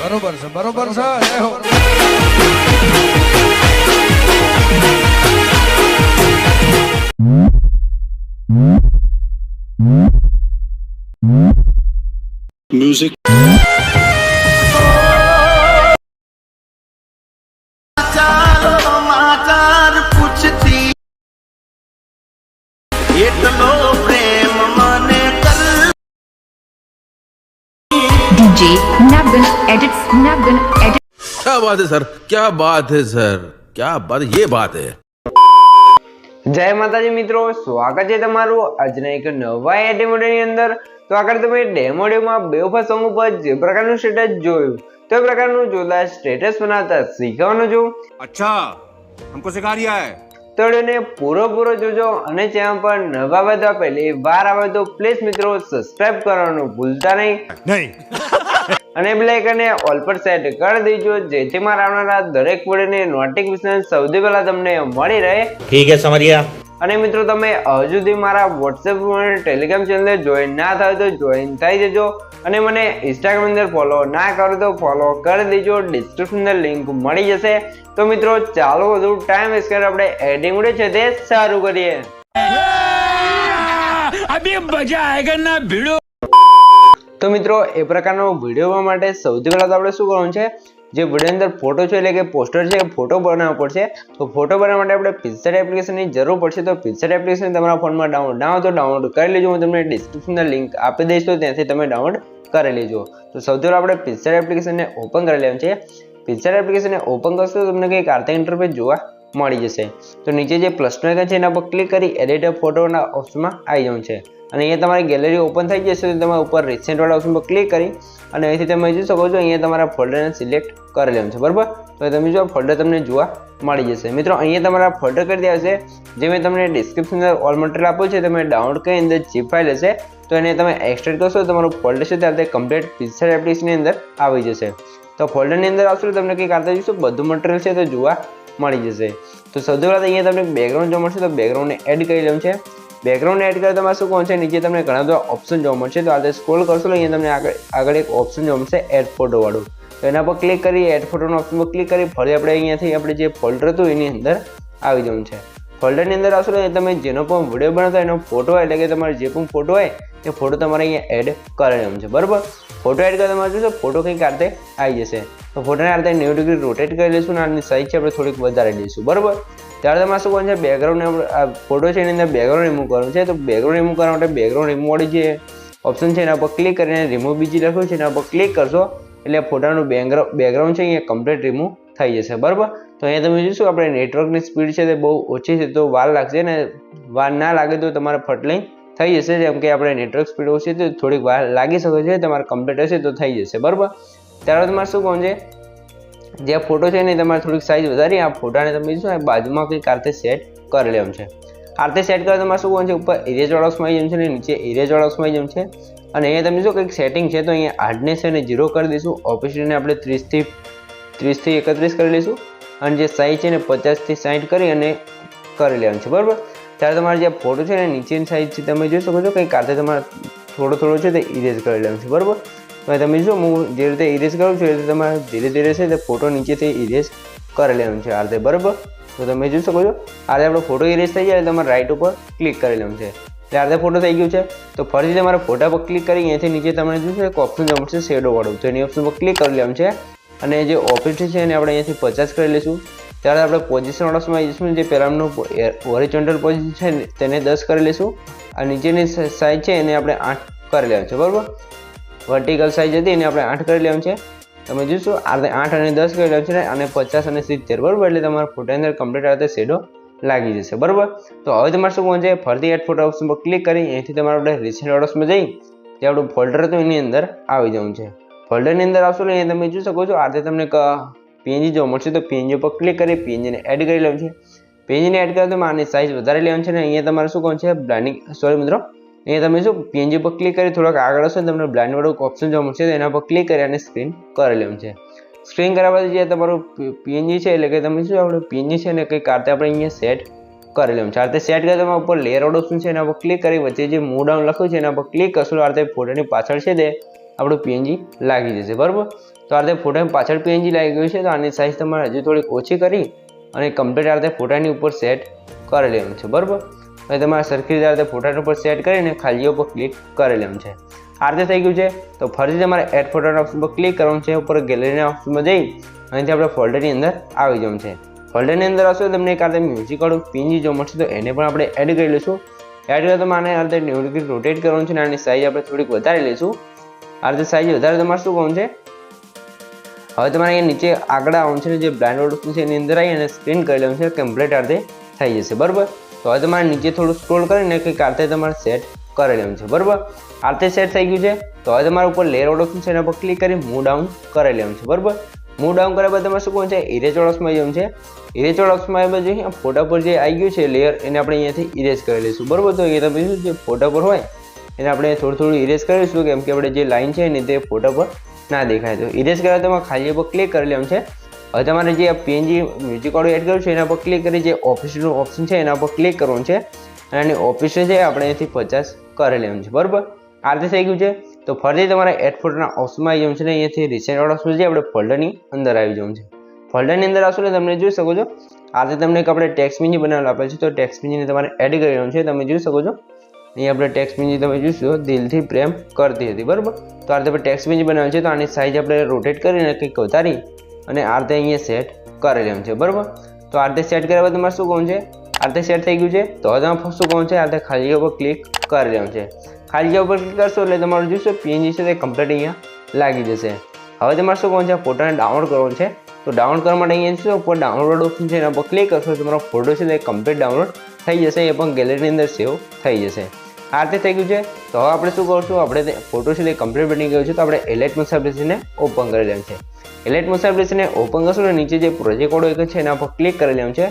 બરોબર છે બરોબર છે જય હો Music. DJ Nabgan edits Nabgan edit. क्या बात है सर, क्या बात है सर, क्या बात है, ये बात है। જય માતાજી મિત્રો, સ્વાગત છે તમારું આજના એક નવા ડેમોની અંદર। તો આગળ તમે ડેમોમાં બેવફા સોંગ ઉપર જે પ્રકારનું સ્ટેટસ જોયું તો એ પ્રકારનું જોરદાર સ્ટેટસ બનાવતા શીખવાનું છું। अच्छा हमको सिखा रिया है। તો એને પૂરો જોજો અને ચેનલ પર નવા આવે તો પહેલી વાર આવે તો પ્લીઝ મિત્રો સબસ્ક્રાઇબ કરવાનું ભૂલતા નહીં અને બેલ આઇકનને ઓલ પર સેટ કરી દેજો જેથી મારા આવનારા દરેક વિડિયોની નોટિફિકેશન સૌથી પહેલા તમને મળી રહે। ठीक है समरिया। અને મિત્રો તમે હજુ સુધી મારા WhatsApp અને Telegram ચેનલ જોઈન ના થાય તો જોઈન થઈ જજો અને મને Instagram અંદર ફોલો ના કરો તો ફોલો કરી દેજો, ડિસ્ક્રિપ્શન અંદર લિંક મળી જશે। તો મિત્રો ચાલો વધુ ટાઈમ વેસ્ટ કરે આપણે એડિંગ વિડિયો છે તે શરૂ કરીએ। અભી મજા આયેગા ના ભીડો। તો મિત્રો એ પ્રકારનો વિડિયો બનાવવા માટે સૌથી પહેલા તો આપણે શું કરવાનું છે, જે વિડિયો અંદર ફોટો છે એટલે કે પોસ્ટર છે ફોટો બનાવવો પડશે। તો ફોટો બનાવવા માટે આપણે પિક્સેલ એપ્લિકેશનની જરૂર પડશે। તો પિક્સેલ એપ્લિકેશન તમારા ફોનમાં ડાઉનલોડ ના હોય તો ડાઉનલોડ કરી લેજો, હું તમને ડિસ્ક્રિપ્શનમાં લિંક આપી દઈશ તો ત્યાંથી તમે ડાઉનલોડ કરી લેજો। તો સૌથી પહેલા આપણે પિક્સેલ એપ્લિકેશનને ઓપન કરી લેવાનું છે। પિક્સેલ એપ્લિકેશનને ઓપન કરશો તો તમને કંઈક આર્થિક ઇન્ટરફેસ જોવા મળી જશે। તો નીચે જે પ્લસનું આઇકન છે એના પર ક્લિક કરી એડિટ ફોટોના ઓપ્શનમાં આવી જવાનું છે અને અહીંયા તમારી ગેલેરી ઓપન થઈ જશે તો તમે ઉપર રિસેન્ટ વાળા ઓપ્શન પર ક્લિક કરી અને અહીંથી તમે જોઈ શકો છો અહીંયા તમારા ફોલ્ડરને સિલેક્ટ કરી લેવાનું છે, બરાબર। તો તમે જો ફોલ્ડર તમને જોવા મળી જશે। મિત્રો અહીંયા તમારા ફોલ્ડર કરી દેવા છે જે મેં તમને ડિસ્ક્રિપ્શન અંદર ઓલ મટીરિયલ આપ્યું છે, તમે ડાઉનલોડ કરી અંદર zip ફાઇલ હશે તો એને તમે એક્સટ્રેક્ટ કરશો તો તમારું ફોલ્ડર છે ત્યારે કમ્પ્લીટ પિક્સેલ એપ્લિકેશનની અંદર આવી જશે। તો ફોલ્ડરની અંદર આવશો તો તમને કંઈક આર્થિક જોઈશું બધું મટીરિયલ છે તો જોવા મળી જશે। તો સૌથી પહેલાં અહીંયા તમને બેકગ્રાઉન્ડ જોવા મળશે તો બેકગ્રાઉન્ડને એડ કરી લેવાનું છે। બેકગ્રાઉન્ડ એડ કરવા તમારે શું કરવાનું છે, નીચે તમને ઘણા બધા ઓપ્શન જોવા મળશે તો આ સ્ક્રોલ કરશો તો અહીંયા તમને આગળ એક ઓપ્શન જોવા મળશે એડ ફોટો વાળું, તો એના પર ક્લિક કરી એડ ફોટોના ઓપ્શન પર ક્લિક કરી ફરી આપણે અહીંયાથી આપણે જે ફોલ્ડર હતું એની અંદર આવી જવાનું છે। ફોલ્ડરની અંદર આવશો તો તમે જેનો પણ વિડીયો બનાવતા એનો ફોટો હોય એટલે કે તમારે જે પણ ફોટો હોય એ ફોટો તમારે અહીંયા એડ કરી લેવાનું છે, બરાબર। ફોટો એડ કરવા તમારે જોશો ફોટો કંઈક આ રીતે આવી જશે તો ફોટોને આ રીતે 90 ડિગ્રી રોટેટ કરી લઈશું અને આની સાઈઝ છે આપણે થોડીક વધારે લઈશું, બરાબર। ત્યારે તમારે શું કરવાનું છે, બેકગ્રાઉન્ડ આ ફોટો છે એની અંદર બેકગ્રાઉન્ડ રિમૂવ કરવાનું છે। તો બેકગ્રાઉન્ડ રિમૂવ કરવા માટે બેકગ્રાઉન્ડ રિમૂવ વાળી જે ઓપ્શન છે એના પર ક્લિક કરીને રિમૂવ બીજી લખ્યું છે એના પર ક્લિક કરશો એટલે ફોટાનું બેકગ્રાઉન્ડ છે અહીંયા કમ્પ્લીટ રિમૂવ થઈ જશે, બરાબર। તો અહીંયા તમે જોશો આપણે નેટવર્કની સ્પીડ છે તે બહુ ઓછી છે તો વાર લાગશે ને વાર ના લાગે તો તમારે ફટલાઈ થઈ જશે, જેમ કે આપણે નેટવર્ક સ્પીડ ઓછી તો થોડીક વાર લાગી શકે છે, તમારે કમ્પ્લીટ હશે તો થઈ જશે, બરાબર। ત્યારે તમારે શું કરવાનું છે, જે ફોટો છે ને તમારે થોડીક સાઇઝ વધારી આ ફોટાને તમે શું બાજુમાં કંઈક આરતે સેટ કરી લેવાનું છે। આરતે સેટ કરવા તમારે શું કરવાનું છે, ઉપર ઇરેજ વાળા ઓપ્શનમાં આવી જવાનું છે ને નીચે ઇરેજ વાળા ઓપ્શનમાં આવી જવાનું છે અને અહીંયા તમે શું કંઈક સેટિંગ છે તો અહીંયા હાર્ડનેસ છે ને 0 કરી દઈશું, ઓપેસિટીને આપણે 30 થી 31 કરી લઈશું અને જે સાઇઝ છે ને 50 થી 60 કરી અને કરી લેવાનું છે, બરાબર। ત્યારે તમારે જે ફોટો છે ને નીચેની સાઇઝ છે તમે જોઈ શકો છો કંઈક આરતે તમારે થોડો છે તે ઇરેજ કરી લેવાનું છે, બરાબર। તો તમે જો હું જે રીતે ઇરેજ કરું છું એ રીતે તમારે ધીરે છે તે ફોટો નીચેથી ઇરેજ કરી લેવાનું છે આરતે, બરાબર। તો તમે જોઈ શકો છો આરતે આપણો ફોટો ઇરેજ થઈ જાય તમારે રાઈટ ઉપર ક્લિક કરી લેવાનું છે એટલે આરતે ફોટો થઈ ગયું છે। તો ફરીથી તમારે ફોટા પર ક્લિક કરી અહીંયાથી નીચે તમને જોશો એક ઓપ્શન જોવા મળશે શેડો વાળું, તો એની ઓપ્શન પર ક્લિક કરી લેવાનું છે અને જે ઓપેસિટી છે એને આપણે અહીંયાથી 50 કરી લઈશું। ત્યારે આપણે પોઝિશન વાળામાં આવી જઈશું, જે પહેલાંનું હોરિઝોન્ટલ પોઝિશન છે તેને 10 કરી લઈશું અને નીચેની સાઈઝ છે એને આપણે 8 કરી લેવાનું છે, બરાબર। વર્ટિકલ સાઈઝ હતી એને આપણે 8 કરી લેવાનું છે, તમે જોશો આ 8 અને 10 કરી લેવાનું છે અને 50 અને 70, બરાબર। એટલે તમારા ફોટા અંદર કમ્પ્લીટ આ રીતે શેડો લાગી જશે, બરાબર। તો હવે તમારે શું કરવાનું છે, ફરીથી એડ ફોટો ઓપ્શન પર ક્લિક કરી અહીંથી તમારે આપણે રિસેન્ટ ઓપ્શનમાં જઈ જે આપણું ફોલ્ડર હતું એની અંદર આવી જવાનું છે। ફોલ્ડરની અંદર આવશો ને તમે જોઈ શકો છો આ રીતે તમને પીએનજી જોવા મળશે તો પીએનજી પર ક્લિક કરી પીએનજીને એડ કરી લેવાનું છે। પીએનજીને એડ કરવા તમે આની સાઇઝ વધારે લેવાની છે ને અહીંયા તમારે શું કરવાનું છે, બ્લાઇન્ડિંગ સોરી મિત્રો અહીંયા તમે શું પીએનજી પર ક્લિક કરી થોડાક આગળ હશો ને તમને બ્લાઇન્ડ વાળું ઓપ્શન જોવા મળશે તો એના પર ક્લિક કરી અને સ્ક્રીન કરી લેવાનું છે। સ્ક્રીન કર્યા પછી જે તમારું પીએનજી છે એટલે કે તમે શું આપણે પીએનજી છે ને કંઈક આરતે આપણે અહીંયા સેટ કરી લેવાનું છે। આરતે સેટ કરી તમે ઉપર લેયર વાળું ઓપ્શન છે એના પર ક્લિક કરી વચ્ચે જે મૂવ ડાઉન લખ્યું છે એના પર ક્લિક કરશો આરતે ફોટાની પાછળ છે તે આપણું પીએનજી લાગી જશે બરાબર. તો આ રીતે ફોટાની પાછળ પીએનજી લાગી ગયું છે. તો આની સાઇઝ તમારે હજુ થોડીક ઓછી કરી અને કમ્પ્લીટ આ રીતે ફોટાની ઉપર સેટ કરી લેવાનું છે બરાબર. હવે તમારે સરખી રીતે આ રીતે ફોટાની ઉપર સેટ કરીને ખાલી ઉપર ક્લિક કરી લેવાનું છે. આ રીતે થઈ ગયું છે. તો ફરીથી તમારે એડ ફોટાના ઓપ્શન પર ક્લિક કરવાનું છે. ઉપર ગેલેરીના ઓપ્શનમાં જઈ અહીંથી આપણે ફોલ્ડરની અંદર આવી જવાનું છે. ફોલ્ડરની અંદર આવશો તમને એક આ રીતે મ્યુઝિકવાળું પીએનજી જોવા મળશે. તો એને પણ આપણે એડ કરી લઈશું. એડ કરીએ તો આને આ રીતે 90 ડિગ્રી રોટેટ કરવાનું છે અને આની સાઇઝ આપણે થોડીક વધારી લઈશું. આ રીતે સાઇઝ વધારે તમારે શું કરવાનું છે, હવે તમારે અહીંયા નીચે આગળ આવવાનું છે, જે બ્લાઇન્ડ ઓપ્શન છે એની અંદર આવી અને સ્ક્રીન કરી લેવાનું છે. કમ્પ્લીટ આ રીતે થઈ જશે બરાબર. તો હવે તમારે નીચે થોડું સ્ક્રોલ કરીને કંઈક આ રીતે તમારે સેટ કરી લેવાનું છે બરાબર. આ રીતે સેટ થઈ ગયું છે. તો હવે તમારા ઉપર લેયર ઓપ્શન છે એના પર ક્લિક કરી મૂવ ડાઉન કરી લેવાનું છે બરાબર. મૂવ ડાઉન કર્યા બાદ તમારે શું કરવાનું છે, ઇરેજ ઓપ્શનમાં જવાનું છે. ઇરેજ ઓપ્શનમાં આવ્યા બાદ અહીંયા ફોટા પર જે આવી ગયું છે લેયર એને આપણે અહીંયાથી ઇરેજ કરી લઈશું બરાબર. તો એ તમે શું જે ફોટા પર હોય એને આપણે થોડું ઇરેજ કરીશું, કેમ કે આપણે જે લાઈન છે ને તે ફોટા પર ના દેખાય. તો ઇરેજ કર્યા તમારે ખાલી પર ક્લિક કરી લેવાનું છે. હવે તમારે જે પીએનજી મ્યુઝિકવાળું એડ કર્યું છે એના પર ક્લિક કરી જે ઓફિસનું ઓપ્શન છે એના પર ક્લિક કરવાનું છે અને એની ઓફિસ છે આપણે અહીંથી 50 કરી લેવાનું છે બરાબર. આ રીતે થઈ ગયું છે. તો ફરીથી તમારે એડ ફોટોના ઓપ્શનમાં આવી જવાનું છે ને અહીંયાથી રિસેન્ટ ઓપ્શન છે આપણે ફોલ્ડરની અંદર આવી જવાનું છે. ફોલ્ડરની અંદર આવશો ને તમને જોઈ શકો છો આ રીતે તમને એક આપણે ટેક્સ્ટ પીએનજી બનાવેલું આપેલ છે. તો ટેક્સ્ટ પીએનજીને તમારે એડ કરી લેવાનું છે. તમે જોઈ શકો છો અહીં આપણે ટેક્સ્ટ પીએનજી તમે જોઈશો દિલથી પ્રેમ કરતી હતી બરાબર. તો આ રીતે આપણે ટેક્સ્ટ પીએનજી બનાવેલું છે. તો આની સાઇઝ આપણે રોટેટ કરીને કંઈક વધારી અને આ રીતે અહીંયા સેટ કરી લેવાનું છે બરાબર. તો આ રીતે સેટ કર્યા બાદ તમારે શું કરવાનું છે, આ રીતે સેટ થઈ ગયું છે. તો હવે તમારે શું કરવાનું છે, આ રીતે ખાલી જગ્યા ઉપર ક્લિક કરી લેવાનું છે. ખાલી જગ્યા ઉપર ક્લિક કરશો એટલે તમારું જોઈશો પીએનજી છે તે કમ્પ્લીટ અહીંયા લાગી જશે. હવે તમારે શું કરવાનું છે, ફોટોને ડાઉનલોડ કરવાનો છે. તો ડાઉનલોડ કરવા માટે અહીંયા શું ઉપર ડાઉનલોડ ઓપ્શન છે એના પર ક્લિક કરશો તમારો ફોટો છે તે કમ્પ્લીટ ડાઉનલોડ થઈ જશે. એ પણ ગેલેરીની અંદર સેવ થઈ જશે. આ રીતે થઈ ગયું છે. તો હવે આપણે શું કરશું, આપણે ફોટો છે તે કમ્પ્લીટ બની ગયો છે. તો આપણે એલાઇટ મોશન એપ્લિકેશનને ઓપન કરી લેવાનું છે. એલાઇટ મોશન એપ્લિકેશનને ઓપન કરશો ને નીચે જે પ્રોજેક્ટ વાળો એક છે એના પર ક્લિક કરી લેવાનું છે.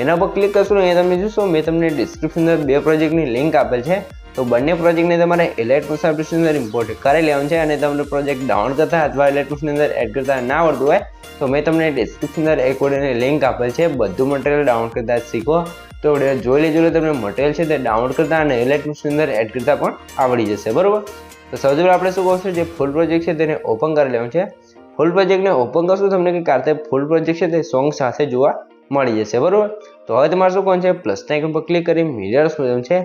એના પર ક્લિક કરશો ને અહીંયા તમે જોશો મેં તમને ડિસ્ક્રિપ્શન અંદર 2 પ્રોજેક્ટની લિંક આપેલ છે. તો બંને પ્રોજેક્ટને તમારે એલાઇટ મોશન એપ્લિકેશન અંદર ઇમ્પોર્ટ કરી લેવાનું છે. અને તમને પ્રોજેક્ટ ડાઉનલોડ કરતા અથવા એલાઇટ મોશન અંદર એડ કરતા ના આવડતું હોય તો મેં તમને ડિસ્ક્રિપ્શન અંદર એક વિડીયોની લિંક આપેલ છે. બધું મટીરિયલ ડાઉનલોડ કરતા શીખો. તો વિડીયો જોઈ લેજો, તમને મટીરિયલ છે તે ડાઉનલોડ કરતા અને એલાઇટ મોશન અંદર એડ કરતા પણ આવડી જશે બરાબર. તો સૌથી પહેલાં આપણે શું કરશું, જે ફૂલ પ્રોજેક્ટ છે તેને ઓપન કરી લેવાનું છે. ફૂલ પ્રોજેક્ટને ઓપન કરશું તમને કંઈક આ રીતે ફૂલ પ્રોજેક્ટ છે તે સોંગ સાથે જોવા મળી જશે બરાબર. તો હવે તમારે શું કરવાનું છે, પ્લસના આઇકન પર ક્લિક કરી મિરર્સ જવાનું છે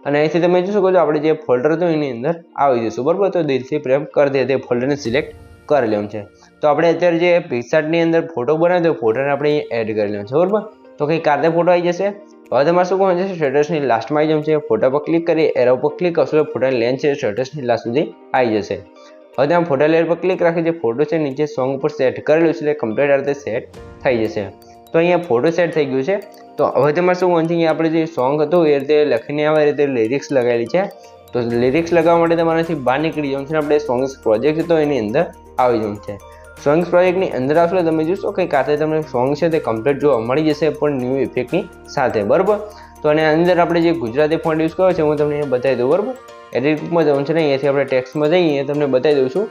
અને અહીંથી તમે જોઈ શકો છો આપણે જે ફોલ્ડર હતું એની અંદર આવી જશું બરાબર. તો દિલથી પ્રેમ કરતી તે ફોલ્ડરને સિલેક્ટ કરી લેવાનું છે. તો આપણે અત્યારે જે પિક્સાર્ટની અંદર ફોટો બનાવ્યો તો ફોટોને આપણે એડ કરી લેવાનું છે બરાબર. તો કંઈક આ રીતે ફોટો આવી જશે. હવે તમારે શું કરવાનું છે, સ્ટેટસની લાસ્ટમાં આવી જવાનું છે. ફોટા પર ક્લિક કરી એરો પર ક્લિક કરશો તો ફોટાની લેન્થ છે સ્ટેટસની લાસ્ટ સુધી આવી જશે. હવે તમે ફોટા લેયર પર ક્લિક રાખી જે ફોટો છે નીચે સોંગ ઉપર સેટ કરેલું છે એટલે કમ્પ્લીટ આ રીતે સેટ થઈ જશે. તો અહીંયા ફોટો સેટ થઈ ગયું છે. તો હવે તમારે શું કરવાનું છે, અહીંયા આપણે જે સોંગ હતું એ રીતે લખીને આવે એ રીતે લિરિક્સ લગાવેલી છે. તો લિરિક્સ લગાવવા માટે તમારાથી બહાર નીકળી જવાનું છે. આપણે સોંગ્સ પ્રોજેક્ટ હતો એની અંદર આવી જવાનું છે. સોંગ્સ પ્રોજેક્ટની અંદર આવશો તમે જોશો કે કાતે તમને સોંગ છે તે કમ્પ્લીટ જોવા મળી જશે પણ ન્યૂ ઇફેક્ટની સાથે બરાબર. તો અને અંદર આપણે જે ગુજરાતી ફોન્ટ યુઝ કર્યો છે હું તમને અહીંયા બતાવી દઉં બરાબર. એડિટ બુકમાં જવાનું છે ને અહીંયાથી આપણે ટેક્સ્ટમાં જઈએ તમને બતાવી દઉં છું.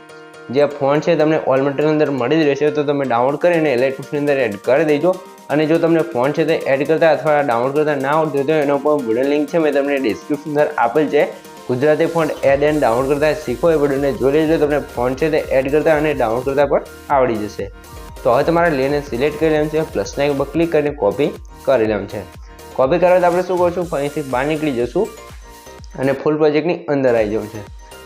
જે ફોન્ટ છે તમને ઓલ મટીરિયલ અંદર મળી જ રહેશે. તો તમે ડાઉનલોડ કરીને એલાઇટ મોશનની અંદર એડ કરી દેજો. અને જો તમને ફોન્ટ છે તે એડ કરતા અથવા ડાઉનલોડ કરતા ના આવડતું તો એનો પણ વિડીયો લિંક છે મેં તમને ડિસ્ક્રિપ્શન અંદર આપેલ છે. Gujarati font add and download કરતા શીખો એ વિડીયોને જોઈ લેજો. તમને ફોન્ટ છે તે એડ કરતા અને ડાઉનલોડ કરતા પણ આવડી જશે. તો હવે તમારે લેને સિલેક્ટ કરી લેવાનું છે. પ્લસના એક પર ક્લિક કરીને કોપી કરી લેવાનું છે. કોપી કરવા આપણે શું કરશું, અહીંથી બહાર નીકળી જશું અને ફૂલ પ્રોજેક્ટની અંદર આવી જવું છે.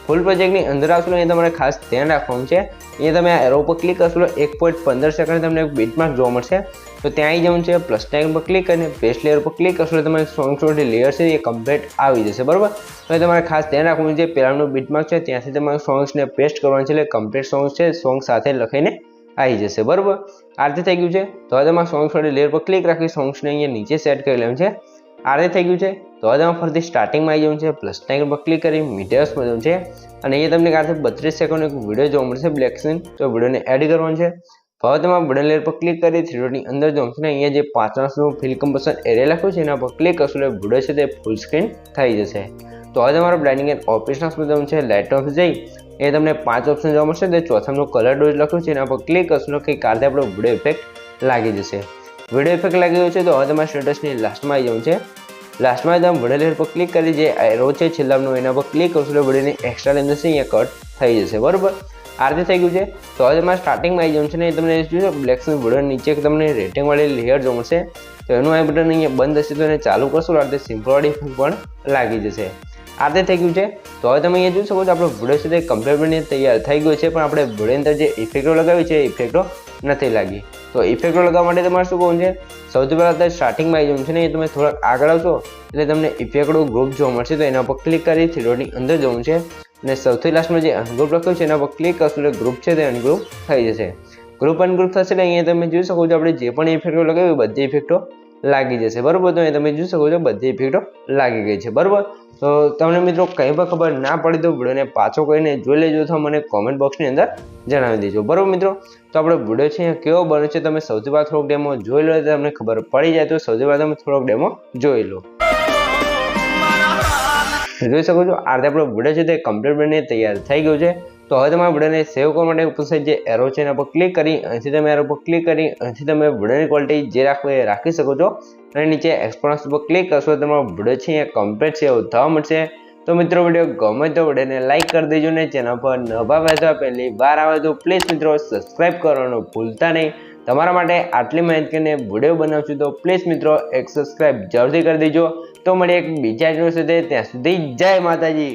ફૂલ પ્રોજેક્ટની અંદર આવશો એ તમારે ખાસ ધ્યાન રાખવાનું છે. એ તમે આ એરો પર ક્લિક કરશો 1.15 સેકન્ડ તમને એક બીટમાર્ક જોવા મળશે. તો ત્યાં આવી જવાનું છે. પ્લસના આઇકન પર ક્લિક કરીને પેસ્ટ લેયર પર ક્લિક કરશો તમારે સોંગ છોડી લેયર છે એ કમ્પ્લીટ આવી જશે બરાબર. તો તમારે ખાસ ધ્યાન રાખવાનું છે પહેલાંનું બીટમાર્ક છે ત્યાંથી તમારે સોંગ્સને પેસ્ટ કરવાનું છે એટલે કમ્પ્લીટ સોંગ્સ છે સોંગ સાથે લખીને આવી જશે બરાબર. આ રીતે થઈ ગયું છે. તો હવે તમારે સોંગ છોડી લેયર પર ક્લિક રાખી સોંગ્સને અહીંયા નીચે સેટ કરી લેવાનું છે. આ રીતે થઈ ગયું છે. તો હવે તમારે ફરીથી સ્ટાર્ટિંગમાં આવી જવાનું છે. પ્લસના આઇકન પર ક્લિક કરી મીડિયર્સમાં જવાનું છે અને અહીંયા તમને કારથી 32 સેકન્ડનો એક વિડીયો જોવા મળશે બ્લેક સ્ક્રીન. તો વિડીયોને એડ કરવાનું છે. હવે તમારે બટન લેયર પર ક્લિક કરી 3 અંદર જવાનું છે ને અહીંયા જે 5 માસનું ફિલ કમ્પોઝિશન એરિયા લખ્યું છે એના પર ક્લિક કરશો એટલે વિડીયો છે તે ફૂલ સ્ક્રીન થઈ જશે. તો હવે તમારે બ્લાઇન્ડિંગ એન્ડ ઓપરેશન્સમાં જવાનું છે. લાઇટ ઓફ જઈ એ તમને 5 ઓપ્શન જોવા મળશે. તે ચોથાનો કલર ડોઝ લખ્યું છે એના પર ક્લિક કરશો કે કારથી આપણો વિડીયો ઇફેક્ટ લાગી જશે. વિડીયો ઇફેક્ટ લાગી ગયો છે. તો હવે તમારે સ્ટેટસની લાસ્ટમાં આવી જવાનું છે. લાસ્ટમાં તમે વિડીયો લેયર પર ક્લિક કરી જે એરો છે છેલ્લાનો એના પર ક્લિક કરશો એટલે વિડીયોની એક્સ્ટ્રા લેન્થ છે અહીંયા કટ થઈ જશે. બરોબર, આ રીતે થઈ ગયું છે. તો હવે તમારે સ્ટાર્ટિંગમાં આવી જવું છે ને તમને જોશો બ્લેક વિડીયો નીચે તમને રેટિંગ વાળી લેયર જોવા મળશે. તો એનું આ બટન અહીંયા બંધ હશે તો એને ચાલુ કરશો તો આ રીતે સિમ્પલ વાળી પણ લાગી જશે. આ રીતે થઈ ગયું છે. તો હવે તમે અહીંયા જોઈ શકો છો આપણો વિડીયો છે તે કમ્પ્લીટ બની તૈયાર થઈ ગયો છે, પણ આપણે વિડીયોની અંદર જે ઇફેક્ટો લગાવી છે એ ઇફેક્ટો નથી લાગી. તો ઇફેક્ટો લગાવવા માટે તમારે શું કરવું છે, સૌથી પહેલાં અત્યારે સ્ટાર્ટિંગમાં આવી જવું છે ને એ તમે થોડાક આગળ આવશો એટલે તમને ઇફેક્ટો ગ્રુપ જોવા મળશે. તો એના પર ક્લિક કરી થ્રીડોની અંદર જવું છે અને સૌથી લાસ્ટમાં જે અનગ્રુપ લખ્યું છે એના પર ક્લિક કરશો એટલે ગ્રુપ છે તે અનગ્રુપ થઈ જશે. ગ્રુપ અનગ્રુપ થશે એટલે અહીંયા તમે જોઈ શકો છો આપણે જે પણ ઇફેક્ટો લગાવી બધી ઇફેક્ટો લાગી જશે. બરોબર, તો અહીંયા તમે જોઈ શકો છો બધી ઇફેક્ટો લાગી ગઈ છે. બરોબર, તો તમને મિત્રો કંઈ પણ ખબર ના પડી તો વિડીયોને પાછો કરીને જોઈ લેજો તો મને કોમેન્ટ બોક્સની અંદર જણાવી દેજો. બરોબર મિત્રો, તો આપણો વિડીયો છે કેવો બને છે તમે સૌથી પહેલાં થોડોક ડેમો જોઈ લો તો તમને ખબર પડી જાય. તો સૌથી પહેલાં તમે થોડોક ડેમો જોઈ લો. જોઈ શકો છો આ રીતે આપણો વિડીયો છે તે કમ્પ્લીટ બનીને તૈયાર થઈ ગયો છે. તો હવે તમારા વિડીયોને સેવ કરવા માટે ઉપર જે એરો છે એના પર ક્લિક કરી અહીંથી તમે એરો પર ક્લિક કરી અહીંથી તમે વિડીયોની ક્વોલિટી જે રાખો એ રાખી શકો છો અને નીચે એક્સપોર્ટ પર ક્લિક કરશો તો તમારો વિડીયો છે એ કમ્પ્લીટ છે એવું થવા મળશે. તો મિત્રો વિડીયો ગમે તો વિડીયોને લાઈક કરી દેજો ને ચેનલ પર નવા હોય તો પહેલી વાર આવે તો પ્લીઝ મિત્રો સબસ્ક્રાઈબ કરવાનું ભૂલતા નહીં. તમારા માટે આટલી મહેનત કરીને વિડીયો બનાવશું તો પ્લીઝ મિત્રો એક સબસ્ક્રાઈબ જરૂરથી કરી દેજો. તો મળીએ એક બીજા વિડીયો સાથે, ત્યાં સુધી જય માતાજી.